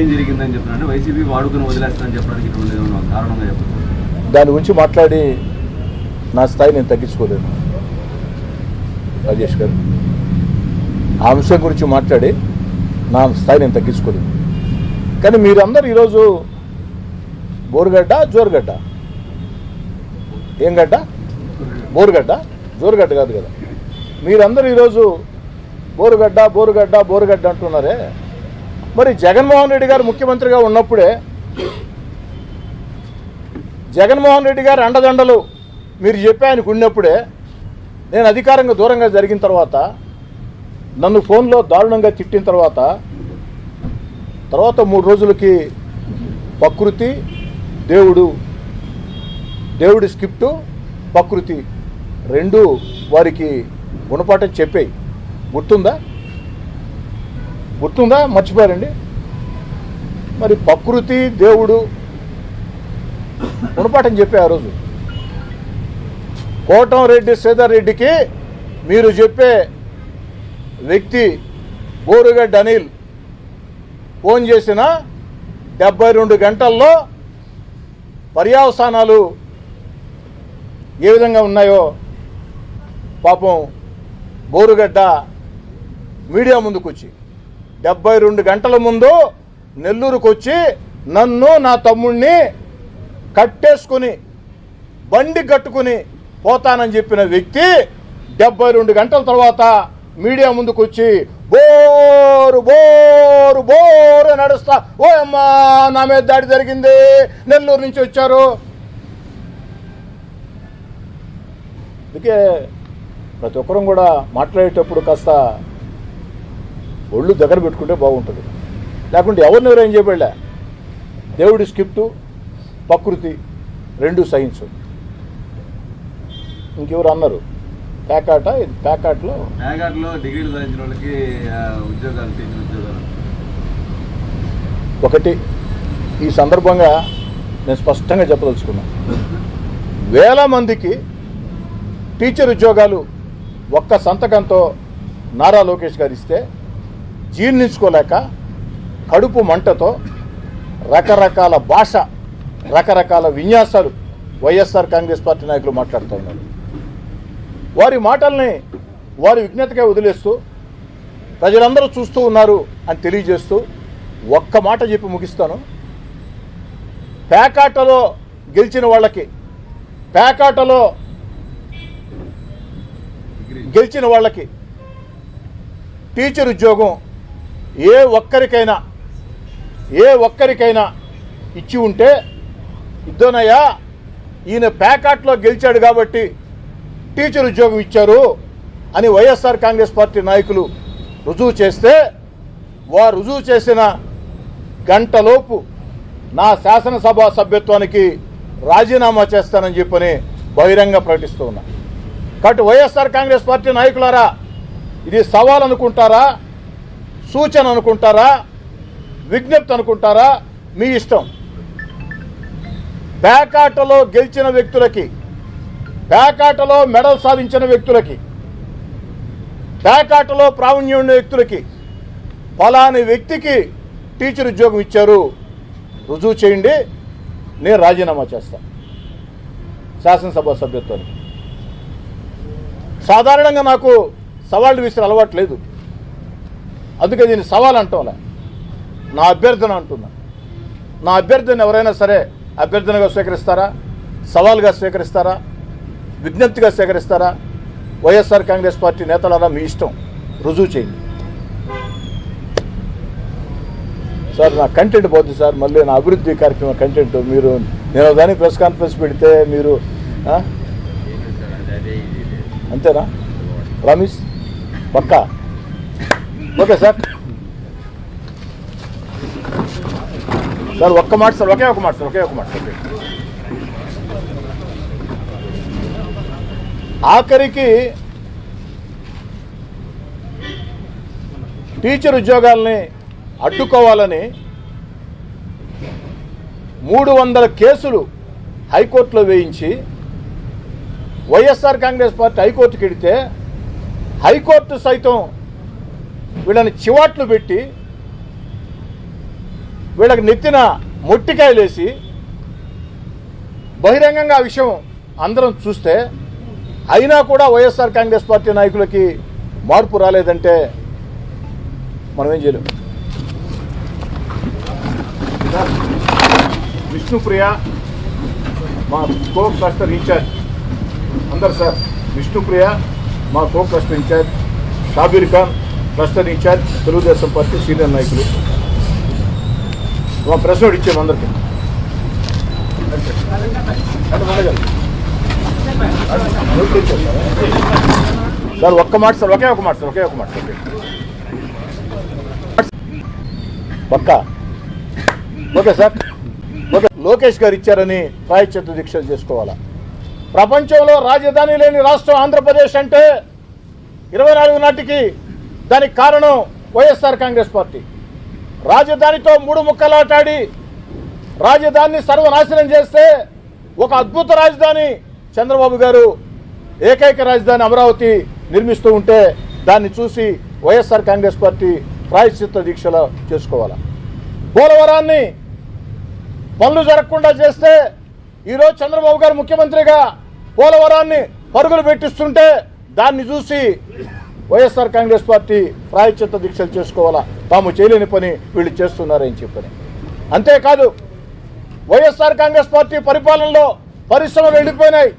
ఏం జరిగిందని చెప్తున్నారంటే వైసీపీ వాడుకుని వదిలేస్తానని చెప్పడానికి కారణంగా చెప్తున్నారు. దాని గురించి మాట్లాడి నా స్థాయి నేను తగ్గించుకోలేను రాజేష్ గారు. ఆ అంశం గురించి మాట్లాడి నా స్థాయి నేను తగ్గించుకోలేను. కానీ మీరందరూ ఈరోజు బోరుగడ్డ జోరుగడ్డ, ఏం గడ్డ? బోరుగడ్డ, జోరుగడ్డ కాదు కదా. మీరందరూ ఈరోజు బోరుగడ్డ బోరుగడ్డ బోరుగడ్డ అంటున్నారే. మరి జగన్మోహన్ రెడ్డి గారు ముఖ్యమంత్రిగా ఉన్నప్పుడే జగన్మోహన్ రెడ్డి గారు అండదండలు మీరు చెప్పి ఆయనకు ఉన్నప్పుడే నేను అధికారంగా దూరంగా జరిగిన తర్వాత నన్ను ఫోన్లో దారుణంగా తిట్టిన తర్వాత 3 రోజులకి ప్రకృతి దేవుడి స్క్రిప్టు ప్రకృతి రెండు వారికి గుణపాఠం చెప్పాయి. గుర్తుందా? మర్చిపోయారండి. మరి ప్రకృతి దేవుడు గుణపాఠం చెప్పే ఆ రోజు కోటంరెడ్డి శ్రీధర్ రెడ్డికి మీరు చెప్పే వ్యక్తి బోరుగడ్డ అనిల్ ఫోన్ చేసిన 72 గంటల్లో పర్యవసానాలు ఏ విధంగా ఉన్నాయో పాపం బోరుగడ్డ మీడియా ముందుకు వచ్చి 72 గంటల ముందు నెల్లూరుకు వచ్చి నన్ను నా తమ్ముడిని కట్టేసుకుని బండి కట్టుకుని పోతానని చెప్పిన వ్యక్తి 72 గంటల తర్వాత మీడియా ముందుకు వచ్చి బోరు బోరు బోరు నడుస్తా, ఓ అమ్మా నా మీద దాడి జరిగింది, నెల్లూరు నుంచి వచ్చారు. అందుకే ప్రతి ఒక్కరం కూడా మాట్లాడేటప్పుడు కాస్త ఒళ్ళు దగ్గర పెట్టుకుంటే బాగుంటుంది. లేకుంటే ఎవరినెవరు ఏం చేయబడలే. దేవుడి స్క్రిప్టు ప్రకృతి రెండు సైన్స్. ఇంకెవరు అన్నారు ప్యాకాట, ఇది ప్యాకాట్లో డిగ్రీలు సాధించిన వాళ్ళకి ఉద్యోగాలు ఒకటి. ఈ సందర్భంగా నేను స్పష్టంగా చెప్పదలుచుకున్నాను, వేల మందికి టీచర్ ఉద్యోగాలు ఒక్క సంతకంతో నారా లోకేష్ గారు ఇస్తే జీర్ణించుకోలేక కడుపు మంటతో రకరకాల భాష రకరకాల విన్యాసాలు వైఎస్ఆర్ కాంగ్రెస్ పార్టీ నాయకులు మాట్లాడుతూ ఉన్నారు. వారి మాటల్ని వారి విజ్ఞతగా వదిలేస్తూ ప్రజలందరూ చూస్తూ ఉన్నారు అని తెలియజేస్తూ ఒక్క మాట చెప్పి ముగిస్తాను. ప్యాకాటలో గెలిచిన వాళ్ళకి టీచర్ ఉద్యోగం ఏ ఒక్కరికైనా ఇచ్చి ఉంటే, ఇద్దోనయ్యా ఈయన ప్యాకాట్లో గెలిచాడు కాబట్టి టీచర్ ఉద్యోగం ఇచ్చారు అని వైఎస్ఆర్ కాంగ్రెస్ పార్టీ నాయకులు రుజువు చేస్తే, వారు రుజువు చేసిన గంటలోపు నా శాసనసభ సభ్యత్వానికి రాజీనామా చేస్తానని చెప్పని బహిరంగ ప్రకటిస్తూ ఉన్నా. కాబట్టి వైఎస్ఆర్ కాంగ్రెస్ పార్టీ నాయకులారా, ఇది సవాల్ అనుకుంటారా, సూచన అనుకుంటారా, విజ్ఞప్తి అనుకుంటారా, మీ ఇష్టం. ప్యాకాటలో గెలిచిన వ్యక్తులకి, ప్యాకాటలో మెడల్ సాధించిన వ్యక్తులకి, ప్యాకాటలో ప్రావీణ్యం ఉన్న వ్యక్తులకి ఫలాని వ్యక్తికి టీచర్ ఉద్యోగం ఇచ్చారు, రుజువు చేయండి, నేను రాజీనామా చేస్తా శాసనసభ సభ్యత్వానికి. సాధారణంగా నాకు సవాళ్ళు విసిరే అలవాటు లేదు, అందుకే దీన్ని సవాల్ అంటాంలే, నా అభ్యర్థన అంటున్నా. నా అభ్యర్థన ఎవరైనా సరే అభ్యర్థనగా స్వీకరిస్తారా, సవాల్గా స్వీకరిస్తారా, విజ్ఞప్తిగా స్వీకరిస్తారా? వైఎస్ఆర్ కాంగ్రెస్ పార్టీ నేతలారా మీ ఇష్టం, రుజువు చేయండి. సార్ నా కంటెంట్ పోతుంది సార్, మళ్ళీ నా అభివృద్ధి కార్యక్రమం కంటెంట్ మీరు నేను దాన్ని ప్రెస్ కాన్ఫరెన్స్ పెడితే మీరు అంతేనా? ప్రామిస్? పక్కా? Okay sir. సార్ ఒక్క మాట సార్, ఒకే ఒక మాట సార్. ఆఖరికి టీచర్ ఉద్యోగాల్ని అడ్డుకోవాలని 300 కేసులు హైకోర్టులో వేయించి వైఎస్ఆర్ కాంగ్రెస్ పార్టీ హైకోర్టుకి వెడితే హైకోర్టు సైతం వీళ్ళని చివాట్లు పెట్టి వీళ్ళకి నెత్తిన మొట్టికాయలేసి బహిరంగంగా ఆ విషయం అందరం చూస్తే అయినా కూడా వైఎస్ఆర్ కాంగ్రెస్ పార్టీ నాయకులకి మార్పు రాలేదంటే మనం ఏం చేయలేం. విష్ణుప్రియ మా కో క్లస్టర్ ఇన్ఛార్జ్ అందరు సార్. విష్ణుప్రియ మా co cluster incharge, Shabbir Khan cluster incharge, Telugu Desam party senior నాయకులు. మా ప్రెస్ నోట్ ఇచ్చాము అందరికీ. సార్ ఒక్క మాట సార్, ఒకే ఒక మాట సార్. పక్క ఓకే సార్, ఓకే. లోకేష్ గారు ఇచ్చారని ప్రాయశ్చిత్త దీక్షలు చేసుకోవాలా? ప్రపంచంలో రాజధాని లేని రాష్ట్రం ఆంధ్రప్రదేశ్ అంటే 24 నాటికి దానికి కారణం వైఎస్ఆర్ కాంగ్రెస్ పార్టీ. రాజధానితో 3 ముక్కలాటాడి రాజధానిని సర్వనాశనం చేస్తే ఒక అద్భుత రాజధాని చంద్రబాబు గారు ఏకైక రాజధాని అమరావతి నిర్మిస్తూ ఉంటే దాన్ని చూసి వైఎస్ఆర్ కాంగ్రెస్ పార్టీ ప్రాయశ్చిత్త దీక్షలు చేసుకోవాలా? పోలవరాన్ని పనులు జరగకుండా చేస్తే ఈరోజు చంద్రబాబు గారు ముఖ్యమంత్రిగా పోలవరాన్ని పరుగులు పెట్టిస్తుంటే దాన్ని చూసి వైఎస్ఆర్ కాంగ్రెస్ పార్టీ ప్రాయశ్చిత్త దీక్షలు చేసుకోవాలా? తాము చేయలేని పని వీళ్ళు చేస్తున్నారని చెప్పని. అంతేకాదు వైఎస్ఆర్ కాంగ్రెస్ పార్టీ పరిపాలనలో పరిశ్రమలు వెళ్ళిపోయినాయి.